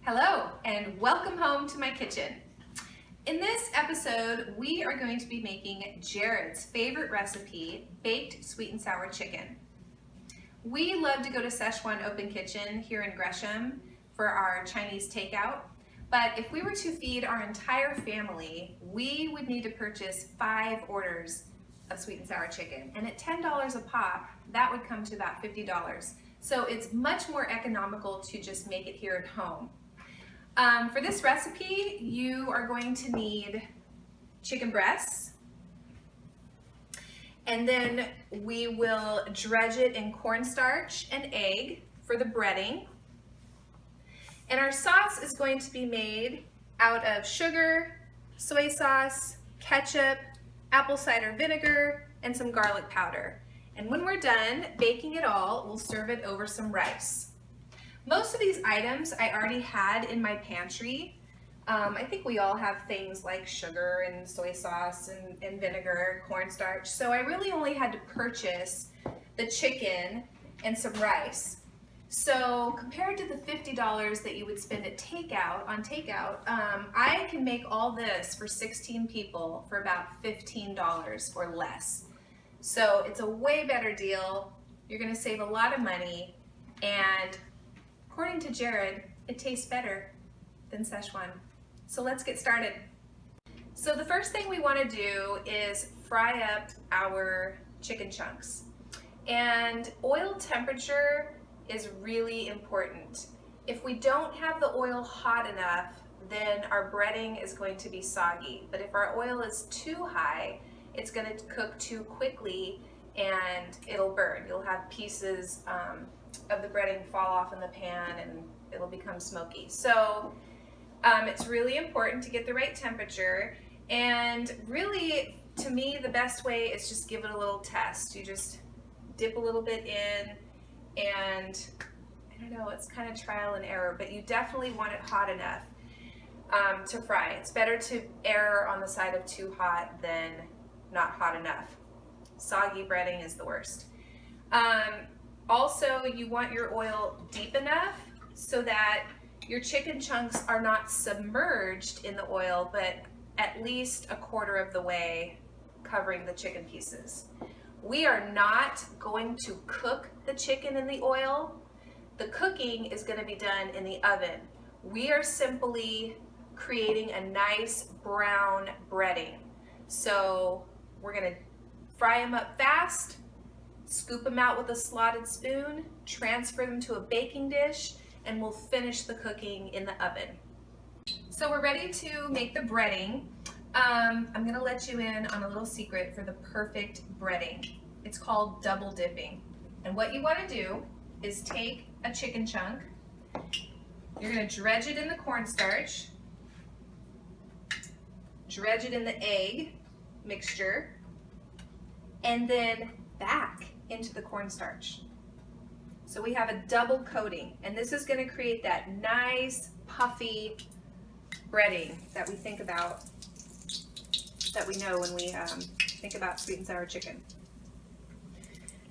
Hello and welcome home to my kitchen. In this episode, we are going to be making Jared's favorite recipe, baked sweet and sour chicken. We love to go to Szechuan Open Kitchen here in Gresham for our Chinese takeout, but if we were to feed our entire family, we would need to purchase 5 orders of sweet and sour chicken, and at $10 a pop, that would come to about $50. So it's much more economical to just make it here at home. For this recipe, you are going to need chicken breasts, and then we will dredge it in cornstarch and egg for the breading. And our sauce is going to be made out of sugar, soy sauce, ketchup, apple cider vinegar, and some garlic powder. And when we're done baking it all, we'll serve it over some rice. Most of these items I already had in my pantry. I think we all have things like sugar and soy sauce and vinegar, cornstarch. So I really only had to purchase the chicken and some rice. So compared to the $50 that you would spend at takeout, I can make all this for 16 people for about $15 or less. So it's a way better deal. You're gonna save a lot of money, and according to Jared, it tastes better than Szechuan. So let's get started. So the first thing we want to do is fry up our chicken chunks. And oil temperature is really important. If we don't have the oil hot enough, then our breading is going to be soggy. But if our oil is too high, it's going to cook too quickly and it'll burn. You'll have pieces of the breading fall off in the pan and it'll become smoky. So it's really important to get the right temperature, and really, to me, the best way is just give it a little test. You just dip a little bit in, and I don't know, it's kind of trial and error, but you definitely want it hot enough to fry. It's better to err on the side of too hot than not hot enough. Soggy breading is the worst. Also, you want your oil deep enough so that your chicken chunks are not submerged in the oil, but at least a quarter of the way covering the chicken pieces. We are not going to cook the chicken in the oil. The cooking is going to be done in the oven. We are simply creating a nice brown breading. So we're going to fry them up fast, scoop them out with a slotted spoon, transfer them to a baking dish, and we'll finish the cooking in the oven. So we're ready to make the breading. I'm gonna let you in on a little secret for the perfect breading. It's called double dipping. And what you wanna do is take a chicken chunk, you're gonna dredge it in the cornstarch, dredge it in the egg mixture, and then back into the cornstarch. So we have a double coating, and this is going to create that nice puffy breading that we think about, that we know when we think about sweet and sour chicken.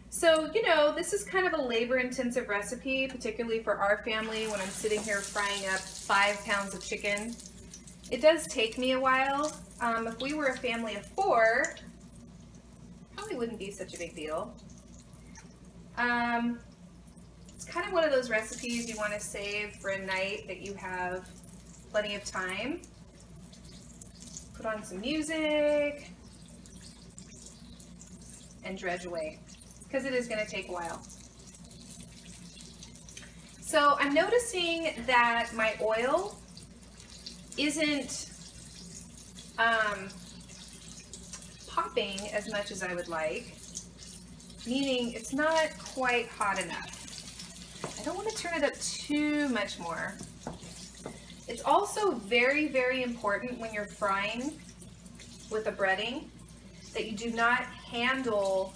So, you know, this is kind of a labor-intensive recipe, particularly for our family when I'm sitting here frying up 5 pounds of chicken. It does take me a while. If we were a family of 4, probably wouldn't be such a big deal. It's kind of one of those recipes you want to save for a night that you have plenty of time. Put on some music and dredge away, because it is going to take a while. So I'm noticing that my oil isn't popping as much as I would like, meaning it's not quite hot enough. I don't want to turn it up too much more. It's also very, very important when you're frying with a breading that you do not handle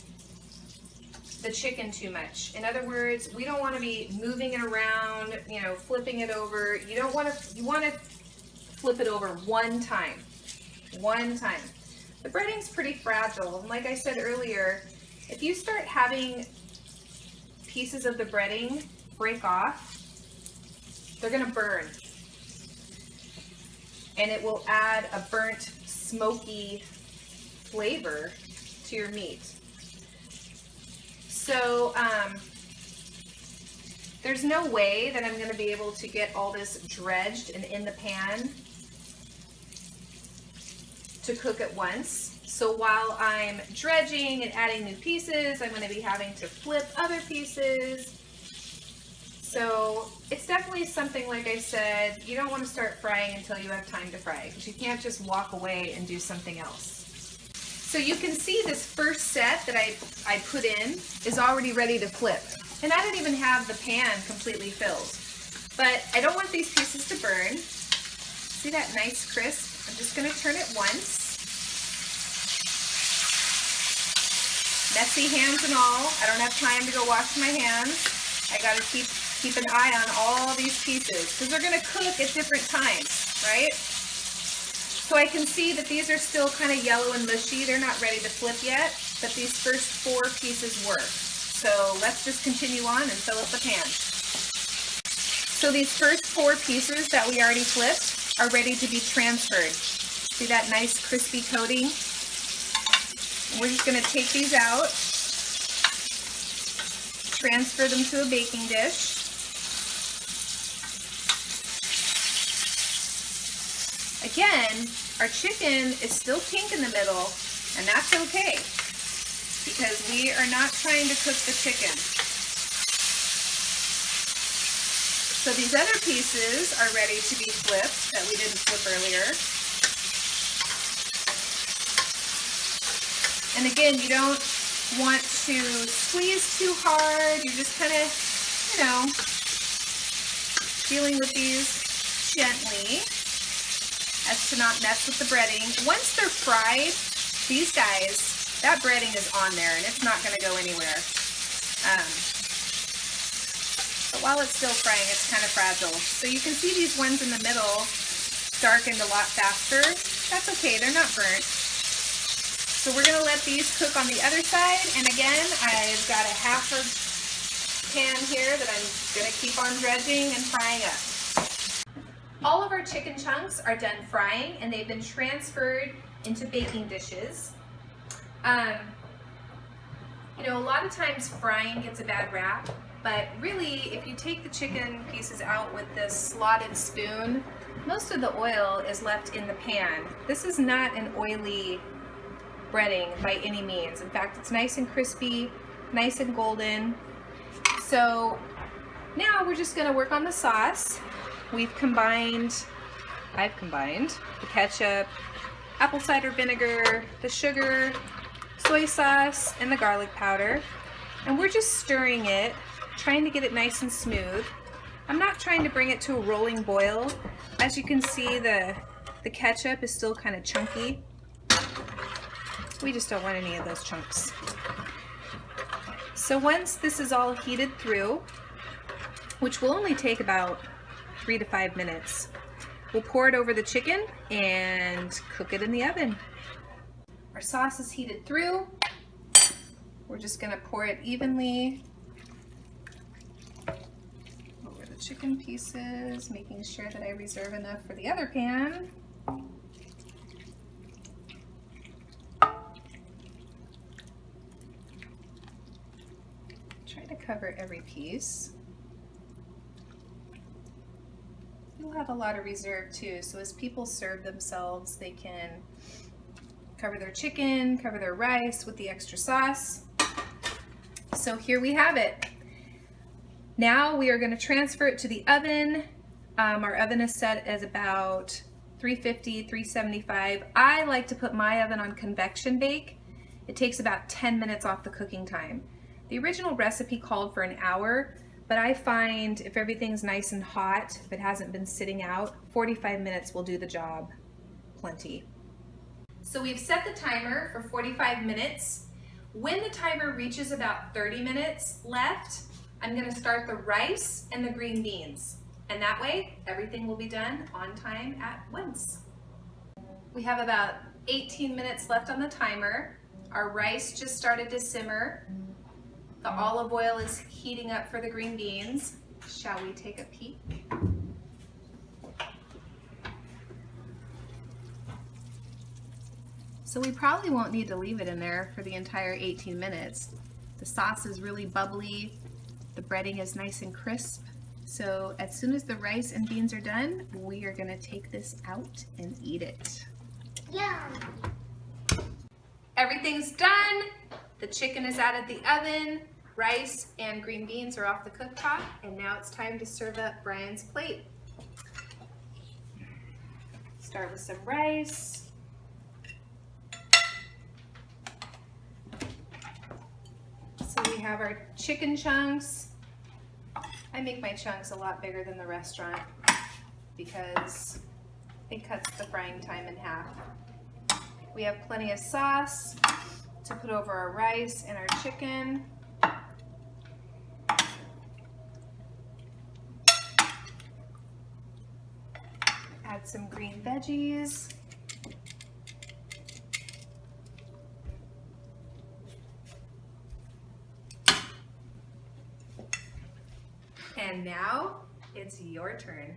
the chicken too much. In other words, we don't want to be moving it around, you know, flipping it over. You want to flip it over one time. The breading's pretty fragile, and like I said earlier, if you start having pieces of the breading break off, they're gonna burn. and it will add a burnt, smoky flavor to your meat. So there's no way that I'm going to be able to get all this dredged and in the pan to cook at once. So while I'm dredging and adding new pieces, I'm going to be having to flip other pieces. So it's definitely something, like I said, you don't want to start frying until you have time to fry, because you can't just walk away and do something else. So you can see this first set that I put in is already ready to flip. And I didn't even have the pan completely filled. But I don't want these pieces to burn. See that nice crisp? I'm just going to turn it once. Messy hands and all. I don't have time to go wash my hands. I got to keep an eye on all these pieces because they're going to cook at different times, right? So I can see that these are still kind of yellow and mushy. They're not ready to flip yet, but these first 4 pieces work. So let's just continue on and fill up the pan. So these first 4 pieces that we already flipped are ready to be transferred. See that nice crispy coating? We're just going to take these out, transfer them to a baking dish. Again, our chicken is still pink in the middle, and that's okay, because we are not trying to cook the chicken. So these other pieces are ready to be flipped that we didn't flip earlier. And again, you don't want to squeeze too hard. You're just kind of, you know, dealing with these gently as to not mess with the breading. Once they're fried, these guys, that breading is on there and it's not going to go anywhere. But while it's still frying, it's kind of fragile. So you can see these ones in the middle darkened a lot faster. That's okay, they're not burnt. So we're going to let these cook on the other side. And again, I've got a half a pan here that I'm going to keep on dredging and frying up. All of our chicken chunks are done frying and they've been transferred into baking dishes. You know, a lot of times frying gets a bad rap, but really if you take the chicken pieces out with this slotted spoon, most of the oil is left in the pan. This is not an oily breading by any means. In fact, it's nice and crispy, nice and golden. So now we're just going to work on the sauce. I've combined the ketchup, apple cider vinegar, the sugar, soy sauce, and the garlic powder. And we're just stirring it, trying to get it nice and smooth. I'm not trying to bring it to a rolling boil. As you can see, the ketchup is still kind of chunky. We just don't want any of those chunks. So once this is all heated through, which will only take about 3 to 5 minutes, we'll pour it over the chicken and cook it in the oven. Our sauce is heated through. We're just going to pour it evenly over the chicken pieces, making sure that I reserve enough for the other pan. Try to cover every piece. You'll have a lot of reserve too, so as people serve themselves, they can cover their chicken, cover their rice with the extra sauce. So here we have it. Now we are going to transfer it to the oven. Our oven is set as about 350, 375. I like to put my oven on convection bake. It takes about 10 minutes off the cooking time. The original recipe called for an hour, but I find if everything's nice and hot, if it hasn't been sitting out, 45 minutes will do the job plenty. So we've set the timer for 45 minutes. When the timer reaches about 30 minutes left, I'm going to start the rice and the green beans. And that way, everything will be done on time at once. We have about 18 minutes left on the timer. Our rice just started to simmer. The olive oil is heating up for the green beans. Shall we take a peek? So we probably won't need to leave it in there for the entire 18 minutes. The sauce is really bubbly, the breading is nice and crisp. So as soon as the rice and beans are done, we are gonna take this out and eat it. Yum. Everything's done. The chicken is out of the oven. Rice and green beans are off the cooktop. And now it's time to serve up Brian's plate. Start with some rice. So we have our chicken chunks. I make my chunks a lot bigger than the restaurant because it cuts the frying time in half. We have plenty of sauce to put over our rice and our chicken. Add some green veggies. And now it's your turn.